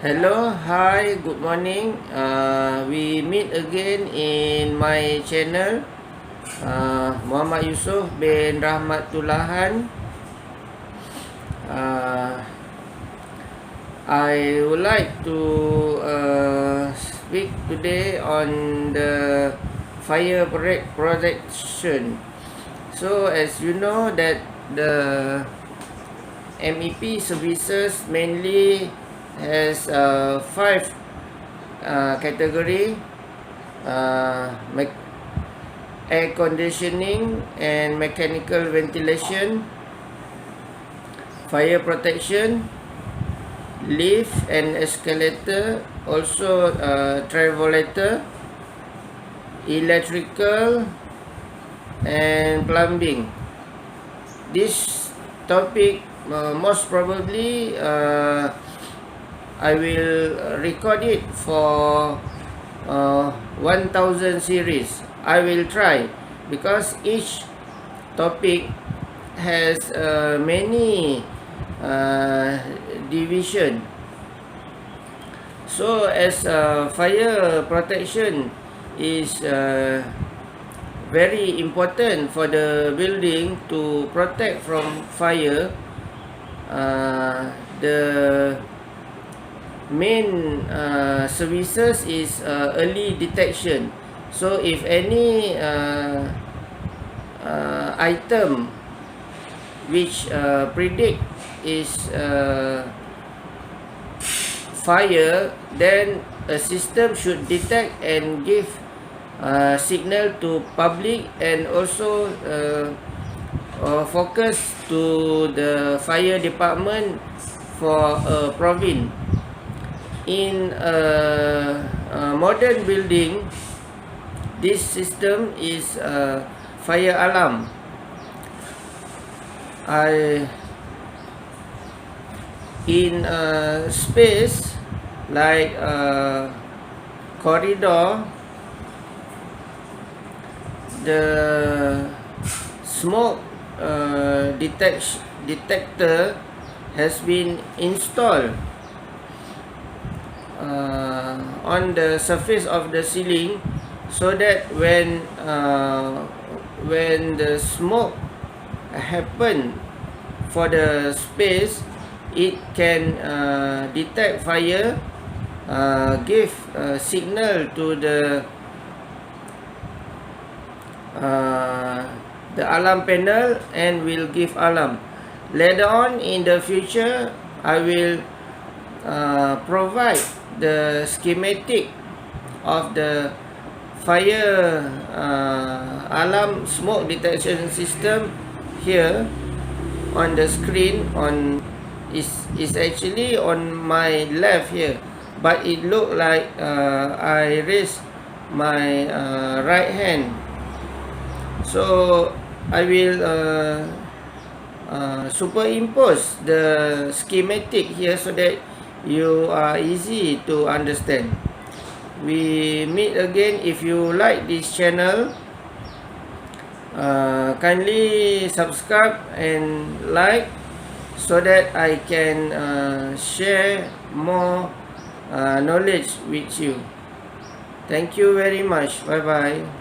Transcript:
Hello, hi, good morning. We meet again in my channel, Muhammad Yusof bin Rahmatullahan. I would like to speak today on the fire protection. So, as you know that the MEP services mainly has five category: air conditioning and mechanical ventilation, fire protection, lift and escalator, also travelator, electrical and plumbing. This topic most probably I will record it for 1000 series. I will try, because each topic has many division. So as fire protection is very important for the building to protect from fire, the main services is early detection. So if any item which predict is fire, then a system should detect and give signal to public, and also focus to the fire department for a province. In a modern building, this system is fire alarm. In a space like a corridor, the smoke detector has been installed on the surface of the ceiling, so that when the smoke happen for the space, it can detect fire, give signal to the alarm panel, and will give alarm. Later on in the future, I will provide the schematic of the fire alarm smoke detection system here on the screen. Is actually on my left here, but it look like I raise my right hand. So I will superimpose the schematic here, so that you are easy to understand. We meet again. If you like this channel, kindly subscribe and like, so that I can share more knowledge with you. Thank you very much. Bye bye.